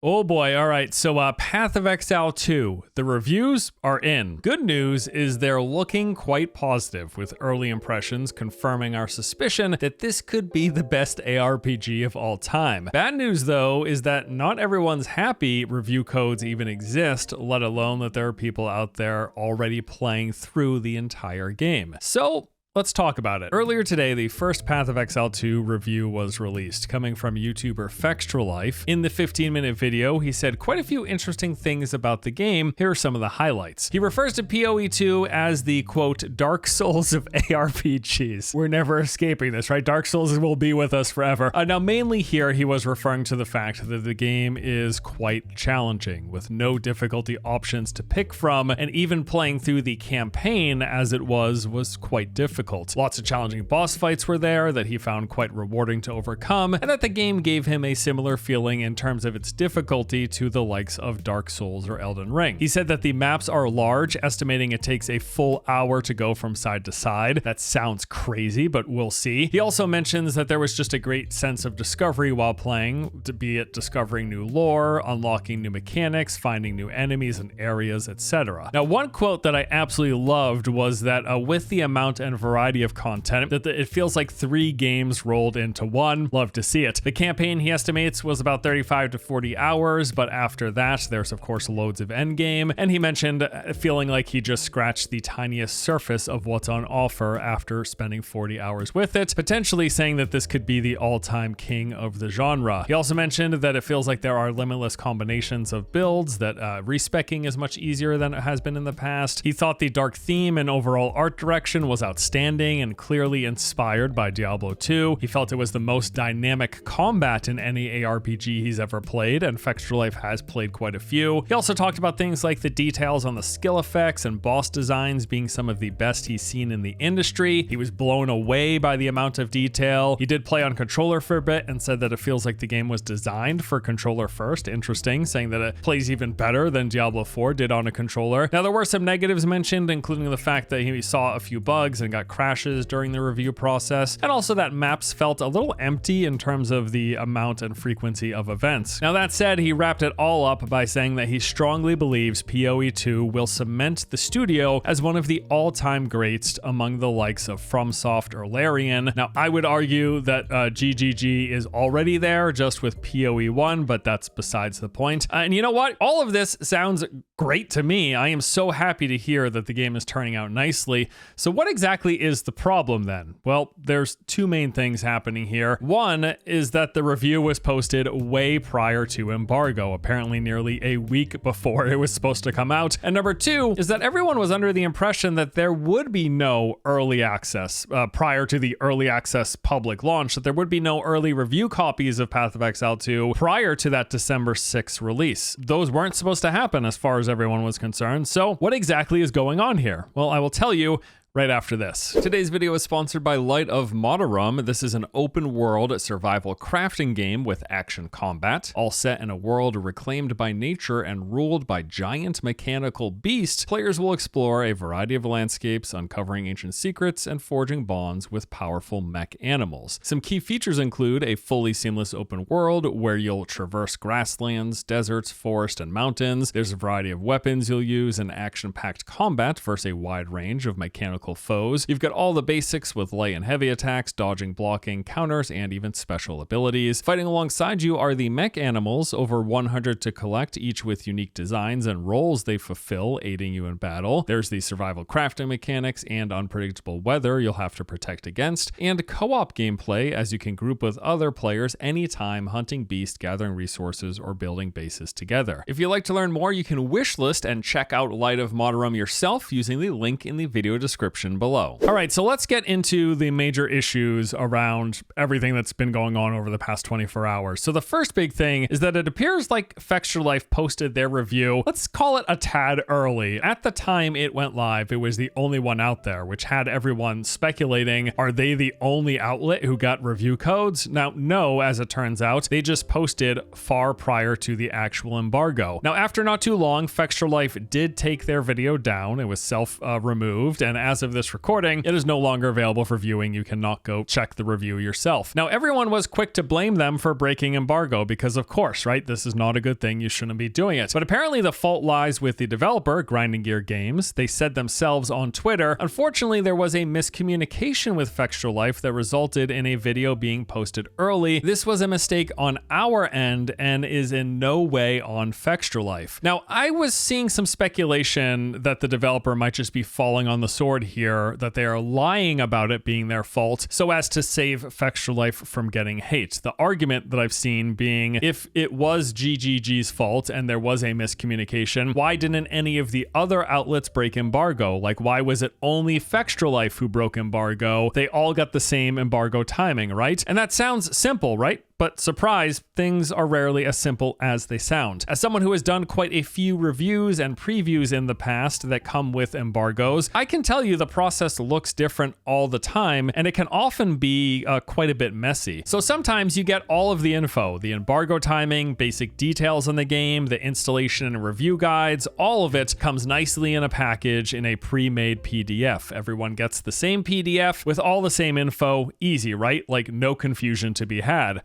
Oh boy, all right, so Path of Exile 2, the reviews are in. Good news is they're looking quite positive, with early impressions confirming our suspicion that this could be the best ARPG of all time. Bad news though is that not everyone's happy review codes even exist, let alone that there are people out there already playing through the entire game. So let's talk about it. Earlier today, the first Path of Exile 2 review was released, coming from YouTuber Fextralife. In the 15-minute video, he said quite a few interesting things about the game. Here are some of the highlights. He refers to PoE 2 as the, quote, Dark Souls of ARPGs. We're never escaping this, right? Dark Souls will be with us forever. Now, mainly here, he was referring to the fact that the game is quite challenging, with no difficulty options to pick from, and even playing through the campaign as it was quite difficult. Lots of challenging boss fights were there that he found quite rewarding to overcome, and that the game gave him a similar feeling in terms of its difficulty to the likes of Dark Souls or Elden Ring. He said that the maps are large, estimating it takes a full hour to go from side to side. That sounds crazy, but we'll see. He also mentions that there was just a great sense of discovery while playing, be it discovering new lore, unlocking new mechanics, finding new enemies and areas, etc. Now, one quote that I absolutely loved was that with the amount and variety of content, that it feels like 3 games rolled into one. Love to see it. The campaign, he estimates, was about 35 to 40 hours, but after that, there's of course loads of endgame, and he mentioned feeling like he just scratched the tiniest surface of what's on offer after spending 40 hours with it, potentially saying that this could be the all-time king of the genre. He also mentioned that it feels like there are limitless combinations of builds, that respecking is much easier than it has been in the past. He thought the dark theme and overall art direction was outstanding and clearly inspired by Diablo 2. He felt it was the most dynamic combat in any ARPG he's ever played, and Fextralife has played quite a few. He also talked about things like the details on the skill effects and boss designs being some of the best he's seen in the industry. He was blown away by the amount of detail. He did play on controller for a bit and said that it feels like the game was designed for controller first. Interesting, saying that it plays even better than Diablo 4 did on a controller. Now, there were some negatives mentioned, including the fact that he saw a few bugs and got crashes during the review process, and also that maps felt a little empty in terms of the amount and frequency of events. Now, that said, he wrapped it all up by saying that he strongly believes PoE 2 will cement the studio as one of the all-time greats among the likes of FromSoft or Larian. Now, I would argue that GGG is already there just with PoE 1, but that's besides the point. And you know what? All of this sounds great to me. I am so happy to hear that the game is turning out nicely. So what exactly is the problem then? Well, there's 2 main things happening here. One is that the review was posted way prior to Embargo, apparently nearly a week before it was supposed to come out. And number 2 is that everyone was under the impression that there would be no early access prior to the early access public launch, that there would be no early review copies of Path of Exile 2 prior to that December 6th release. Those weren't supposed to happen as far as everyone was concerned. So what exactly is going on here? Well, I will tell you right after this. Today's video is sponsored by Light of Moderum. This is an open world survival crafting game with action combat, all set in a world reclaimed by nature and ruled by giant mechanical beasts. Players will explore a variety of landscapes, uncovering ancient secrets and forging bonds with powerful mech animals. Some key features include a fully seamless open world where you'll traverse grasslands, deserts, forests, and mountains. There's a variety of weapons you'll use in action-packed combat versus a wide range of mechanical foes. You've got all the basics with light and heavy attacks, dodging, blocking, counters, and even special abilities. Fighting alongside you are the mech animals, over 100 to collect, each with unique designs and roles they fulfill, aiding you in battle. There's the survival crafting mechanics and unpredictable weather you'll have to protect against, and co-op gameplay as you can group with other players anytime hunting beasts, gathering resources, or building bases together. If you'd like to learn more, you can wishlist and check out Light of Moderum yourself using the link in the video description below. All right, so let's get into the major issues around everything that's been going on over the past 24 hours. So the first big thing is that it appears like Fextralife posted their review, let's call it a tad early. At the time it went live, it was the only one out there, which had everyone speculating, are they the only outlet who got review codes? Now, no, as it turns out, they just posted far prior to the actual embargo. Now, after not too long, Fextralife did take their video down. It was self-removed, and as as of this recording, it is no longer available for viewing. You cannot go check the review yourself. Now, everyone was quick to blame them for breaking embargo because, of course, right, this is not a good thing. You shouldn't be doing it. But apparently the fault lies with the developer, Grinding Gear Games. They said themselves on Twitter, unfortunately, there was a miscommunication with Fextra Life that resulted in a video being posted early. This was a mistake on our end and is in no way on Fextra Life. Now, I was seeing some speculation that the developer might just be falling on the sword here, that they are lying about it being their fault so as to save Fextra Life from getting hate. The argument that I've seen being, if it was GGG's fault and there was a miscommunication, why didn't any of the other outlets break embargo? Like, why was it only Fextra Life who broke embargo? They all got the same embargo timing, right? And that sounds simple, right? But surprise, things are rarely as simple as they sound. As someone who has done quite a few reviews and previews in the past that come with embargoes, I can tell you the process looks different all the time, and it can often be quite a bit messy. So sometimes you get all of the info, the embargo timing, basic details on the game, the installation and review guides, all of it comes nicely in a package in a pre-made PDF. Everyone gets the same PDF with all the same info, easy, right? Like no confusion to be had.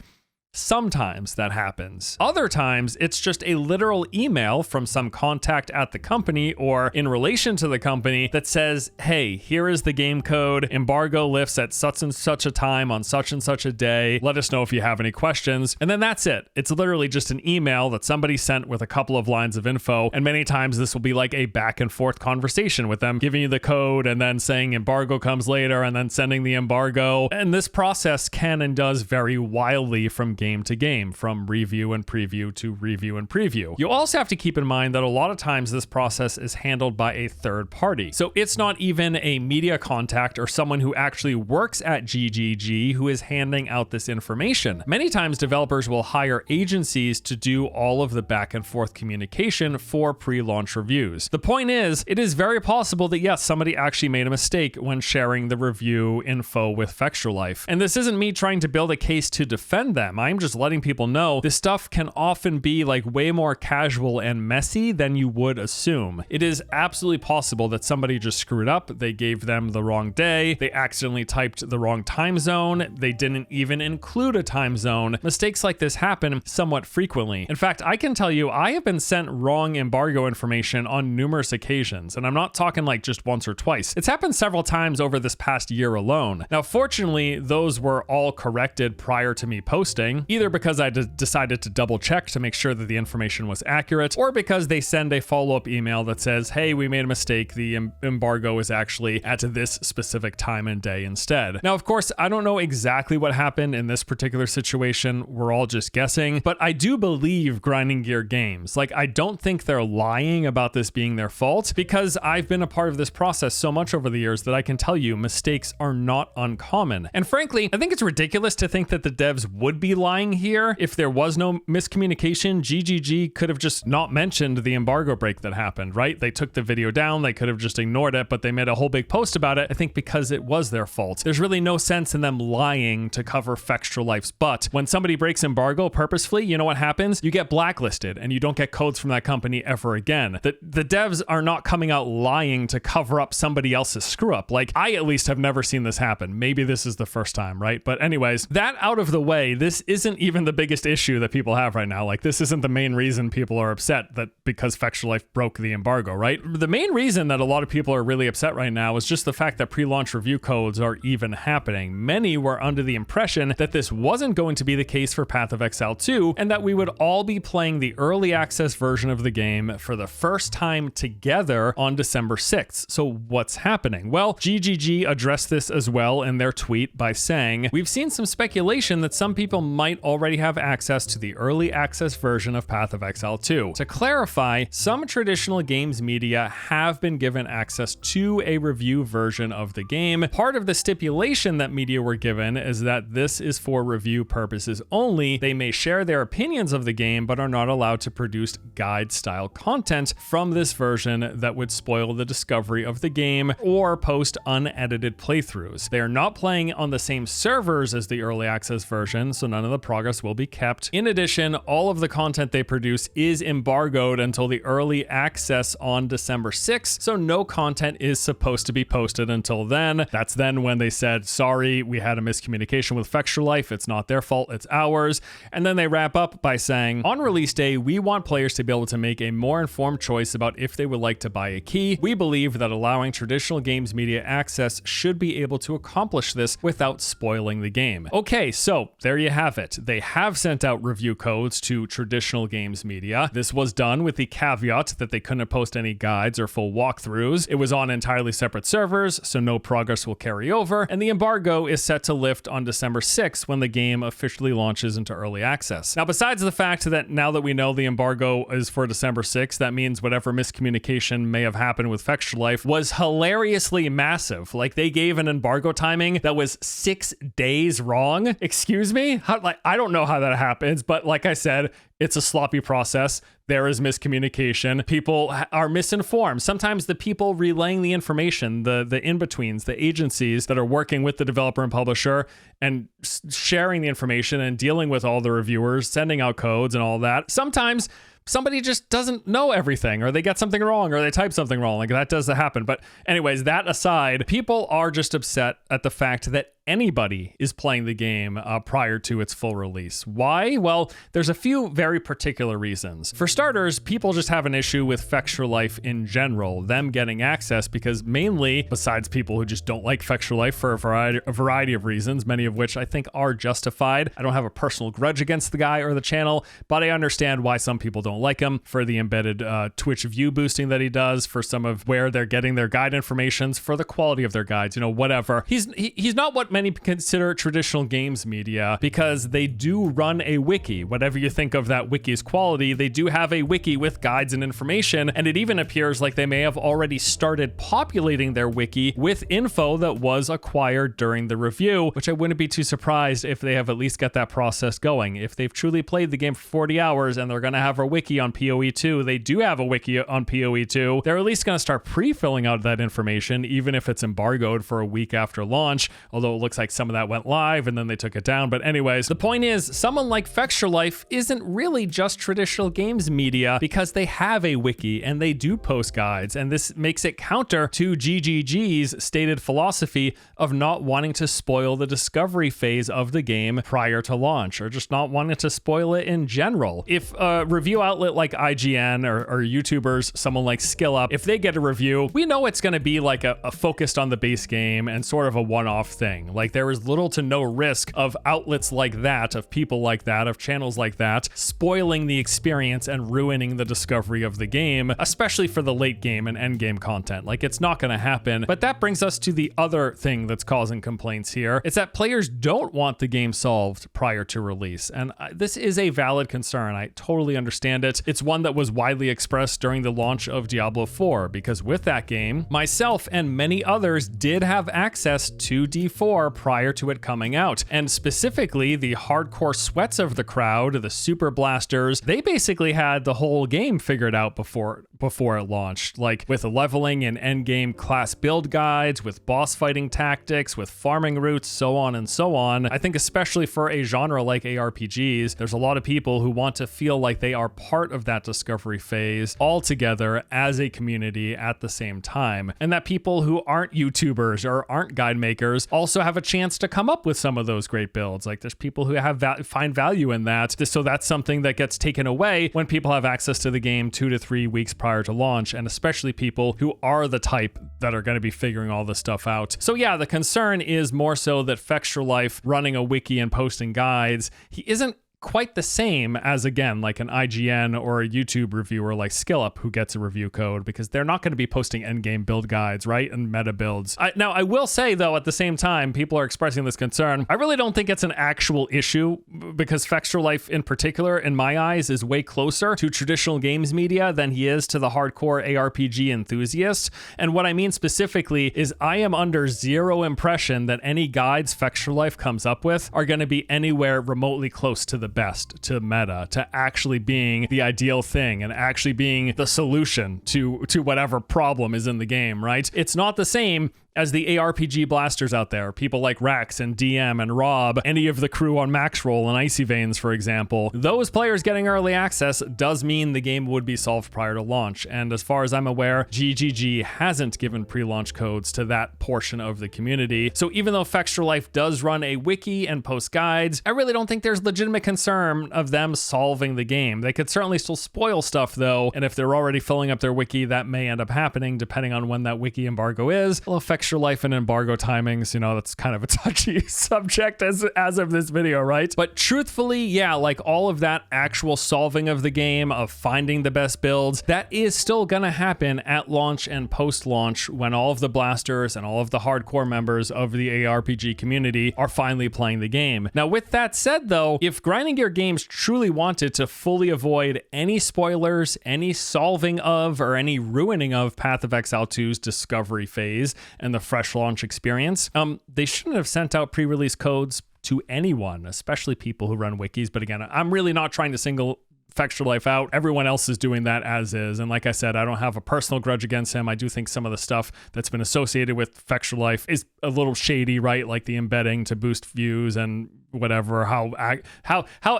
Sometimes that happens. Other times, it's just a literal email from some contact at the company or in relation to the company that says, hey, here is the game code. Embargo lifts at such and such a time on such and such a day. Let us know if you have any questions. And then that's it. It's literally just an email that somebody sent with a couple of lines of info. And many times this will be like a back and forth conversation with them, giving you the code and then saying embargo comes later and then sending the embargo. And this process can and does vary wildly from game to game, from review and preview to review and preview. You also have to keep in mind that a lot of times this process is handled by a third party. So it's not even a media contact or someone who actually works at GGG who is handing out this information. Many times developers will hire agencies to do all of the back and forth communication for pre-launch reviews. The point is, it is very possible that yes, somebody actually made a mistake when sharing the review info with Fextra Life. And this isn't me trying to build a case to defend them. I'm just letting people know this stuff can often be like way more casual and messy than you would assume. It is absolutely possible that somebody just screwed up. They gave them the wrong day. They accidentally typed the wrong time zone. They didn't even include a time zone. Mistakes like this happen somewhat frequently. In fact, I can tell you, I have been sent wrong embargo information on numerous occasions, and I'm not talking like just once or twice. It's happened several times over this past year alone. Now, fortunately, those were all corrected prior to me posting, either because I decided to double check to make sure that the information was accurate, or because they send a follow-up email that says, hey, we made a mistake. The embargo is actually at this specific time and day instead. Now, of course, I don't know exactly what happened in this particular situation. We're all just guessing, but I do believe Grinding Gear Games. Like, I don't think they're lying about this being their fault, because I've been a part of this process so much over the years that I can tell you mistakes are not uncommon. And frankly, I think it's ridiculous to think that the devs would be lying here. If there was no miscommunication, GGG could have just not mentioned the embargo break that happened, right? They took the video down, they could have just ignored it, but they made a whole big post about it, I think because it was their fault. There's really no sense in them lying to cover Fextra Life's butt. When somebody breaks embargo purposefully, you know what happens? You get blacklisted and you don't get codes from that company ever again. The devs are not coming out lying to cover up somebody else's screw up. Like, I at least have never seen this happen. Maybe this is the first time, right? But anyways, that out of the way, this isn't even the biggest issue that people have right now. Like, this isn't the main reason people are upset that because Fextra Life broke the embargo, right? The main reason that a lot of people are really upset right now is just the fact that pre-launch review codes are even happening. Many were under the impression that this wasn't going to be the case for Path of Exile 2, and that we would all be playing the early access version of the game for the first time together on December 6th. So what's happening? Well, GGG addressed this as well in their tweet by saying, we've seen some speculation that some people might already have access to the early access version of Path of Exile 2. To clarify, some traditional games media have been given access to a review version of the game. Part of the stipulation that media were given is that this is for review purposes only. They may share their opinions of the game, but are not allowed to produce guide-style content from this version that would spoil the discovery of the game or post unedited playthroughs. They are not playing on the same servers as the early access version, so none of the progress will be kept. In addition, all of the content they produce is embargoed until the early access on December 6th, so no content is supposed to be posted until then. That's then when they said, sorry, we had a miscommunication with Fextra Life. It's not their fault, it's ours. And then they wrap up by saying, on release day, we want players to be able to make a more informed choice about if they would like to buy a key. We believe that allowing traditional games media access should be able to accomplish this without spoiling the game. Okay, so there you have it. They have sent out review codes to traditional games media. This was done with the caveat that they couldn't post any guides or full walkthroughs. It was on entirely separate servers, so no progress will carry over, and the embargo is set to lift on December 6th when the game officially launches into early access. Now, besides the fact that now that we know the embargo is for December 6th, that means whatever miscommunication may have happened with Fextra Life was hilariously massive. Like, they gave an embargo timing that was 6 days wrong. Excuse me? I don't know how that happens, but like I said, it's a sloppy process. There is miscommunication. People are misinformed. Sometimes the people relaying the information, the in-betweens, the agencies that are working with the developer and publisher and sharing the information and dealing with all the reviewers, sending out codes and all that. Sometimes somebody just doesn't know everything, or they get something wrong, or they type something wrong. Like, that does happen. But anyways, that aside, people are just upset at the fact that anybody is playing the game prior to its full release. Why? Well, there's a few very particular reasons. For starters, people just have an issue with Fextra Life in general, them getting access, because mainly, besides people who just don't like Fextra Life for a variety of reasons, many of which I think are justified. I don't have a personal grudge against the guy or the channel, but I understand why some people don't like him, for the embedded Twitch view boosting that he does, for some of where they're getting their guide informations, for the quality of their guides, whatever. He's not what many consider traditional games media, because they do run a wiki. Whatever you think of that wiki's quality, they do have a wiki with guides and information, and it even appears like they may have already started populating their wiki with info that was acquired during the review, which I wouldn't be too surprised if they have at least got that process going. If they've truly played the game for 40 hours and they're going to have a wiki on PoE2, they do have a wiki on PoE2, they're at least going to start pre-filling out that information, even if it's embargoed for a week after launch, although it looks like some of that went live and then they took it down. But anyways, the point is, someone like Fextra Life isn't really just traditional games media, because they have a wiki and they do post guides, and this makes it counter to GGG's stated philosophy of not wanting to spoil the discovery phase of the game prior to launch, or just not wanting to spoil it in general. If a review outlet like IGN or YouTubers, someone like SkillUp, if they get a review, we know it's going to be like a focused on the base game and sort of a one-off thing. Like, there is little to no risk of outlets like that, of people like that, of channels like that, spoiling the experience and ruining the discovery of the game, especially for the late game and end game content. Like, it's not going to happen. But that brings us to the other thing that's causing complaints here. It's that players don't want the game solved prior to release. And this is a valid concern. I totally understand it. It's one that was widely expressed during the launch of Diablo 4, because with that game, myself and many others did have access to D4 prior to it coming out. And specifically, the hardcore sweats of the crowd, the super blasters, they basically had the whole game figured out before it launched, like with leveling and endgame class build guides, with boss fighting tactics, with farming routes, so on and so on. I think especially for a genre like ARPGs, there's a lot of people who want to feel like they are part of that discovery phase all together as a community at the same time, and that people who aren't YouTubers or aren't guide makers also have a chance to come up with some of those great builds. Like, there's people who have find value in that. So that's something that gets taken away when people have access to the game 2 to 3 weeks prior to launch, and especially people who are the type that are going to be figuring all this stuff out. So yeah, the concern is more so that Fextra Life running a wiki and posting guides, he isn't quite the same as, again, like an IGN or a YouTube reviewer like SkillUp who gets a review code, because they're not going to be posting endgame build guides, right? And meta builds. Now, I will say, though, at the same time, people are expressing this concern. I really don't think it's an actual issue, because Fextra Life in particular, in my eyes, is way closer to traditional games media than he is to the hardcore ARPG enthusiast. And what I mean specifically is I am under zero impression that any guides Fextra Life comes up with are going to be anywhere remotely close to the best, to meta, to actually being the ideal thing and actually being the solution to whatever problem is in the game, right? It's not the same as the ARPG blasters out there, people like Rex and DM and Rob, any of the crew on Maxroll and Icy Veins, for example, those players getting early access does mean the game would be solved prior to launch. And as far as I'm aware, GGG hasn't given pre-launch codes to that portion of the community. So even though Fextra Life does run a wiki and post guides, I really don't think there's legitimate concern of them solving the game. They could certainly still spoil stuff though, and if they're already filling up their wiki, that may end up happening depending on when that wiki embargo is. Although Fextra Life and embargo timings, you know, that's kind of a touchy subject as of this video, right? But truthfully, yeah, like all of that actual solving of the game, of finding the best builds, that is still gonna happen at launch and post-launch when all of the blasters and all of the hardcore members of the ARPG community are finally playing the game. Now, with that said though, if Grinding Gear Games truly wanted to fully avoid any spoilers, any solving of, or any ruining of Path of Exile 2's discovery phase and the fresh launch experience, they shouldn't have sent out pre-release codes to anyone, especially people who run wikis. But again, I'm really not trying to single Fextra Life out. Everyone else is doing that as is. And like I said, I don't have a personal grudge against him. I do think some of the stuff that's been associated with Fextra Life is a little shady, right? Like the embedding to boost views and whatever, how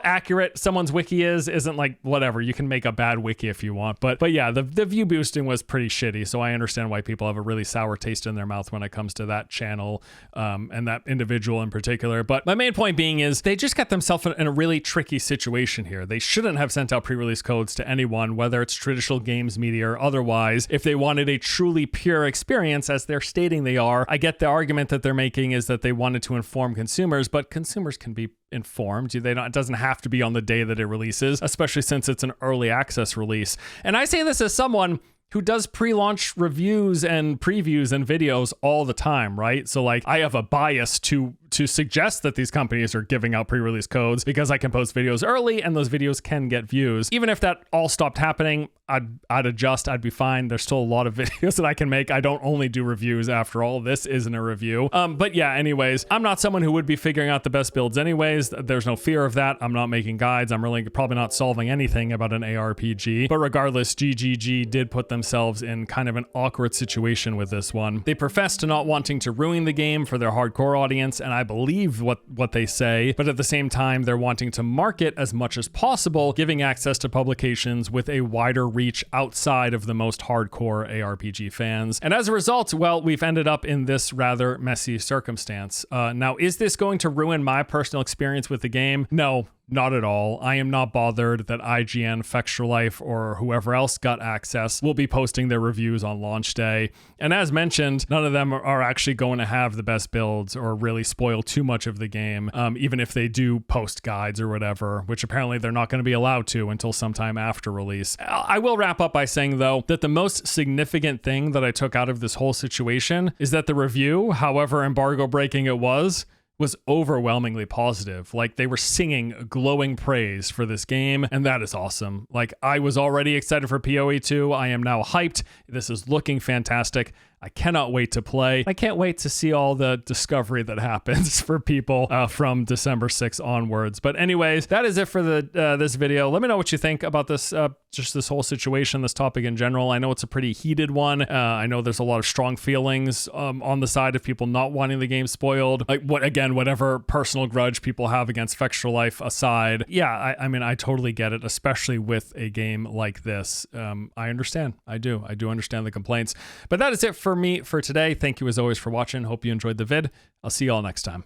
accurate someone's wiki isn't like whatever. You can make a bad wiki if you want. But yeah, the view boosting was pretty shitty. So I understand why people have a really sour taste in their mouth when it comes to that channel and that individual in particular. But my main point being is they just got themselves in a really tricky situation here. They shouldn't have sent out pre-release codes to anyone, whether it's traditional games media or otherwise, if they wanted a truly pure experience as they're stating they are. I get the argument that they're making is that they wanted to inform consumers, but consumers can be informed. It doesn't have to be on the day that it releases, especially since it's an early access release. And I say this as someone who does pre-launch reviews and previews and videos all the time, right? So like I have a bias to suggest that these companies are giving out pre-release codes because I can post videos early and those videos can get views. Even if that all stopped happening, I'd adjust, I'd be fine. There's still a lot of videos that I can make. I don't only do reviews after all. This isn't a review. But yeah, anyways, I'm not someone who would be figuring out the best builds anyways. There's no fear of that. I'm not making guides. I'm really probably not solving anything about an ARPG. But regardless, GGG did put themselves in kind of an awkward situation with this one. They profess to not wanting to ruin the game for their hardcore audience, and I believe what they say, but at the same time, they're wanting to market as much as possible, giving access to publications with a wider reach outside of the most hardcore ARPG fans. And as a result, well, we've ended up in this rather messy circumstance. Now, is this going to ruin my personal experience with the game? No. Not at all. I am not bothered that IGN, Fextra Life, or whoever else got access will be posting their reviews on launch day. And as mentioned, none of them are actually going to have the best builds or really spoil too much of the game, even if they do post guides or whatever, which apparently they're not going to be allowed to until sometime after release. I will wrap up by saying, though, that the most significant thing that I took out of this whole situation is that the review, however embargo breaking it was overwhelmingly positive. Like they were singing glowing praise for this game, and that is awesome. Like I was already excited for PoE 2. I am now hyped. This is looking fantastic. I cannot wait to play. I can't wait to see all the discovery that happens for people from December 6th onwards. But anyways, that is it for this video. Let me know what you think about this, just this whole situation, this topic in general. I know it's a pretty heated one. I know there's a lot of strong feelings on the side of people not wanting the game spoiled. Like whatever personal grudge people have against Fextra Life aside. Yeah, I mean, I totally get it, especially with a game like this. I understand. I do understand the complaints. But that is it for me for today. Thank you as always for watching. Hope you enjoyed the vid. I'll see you all next time.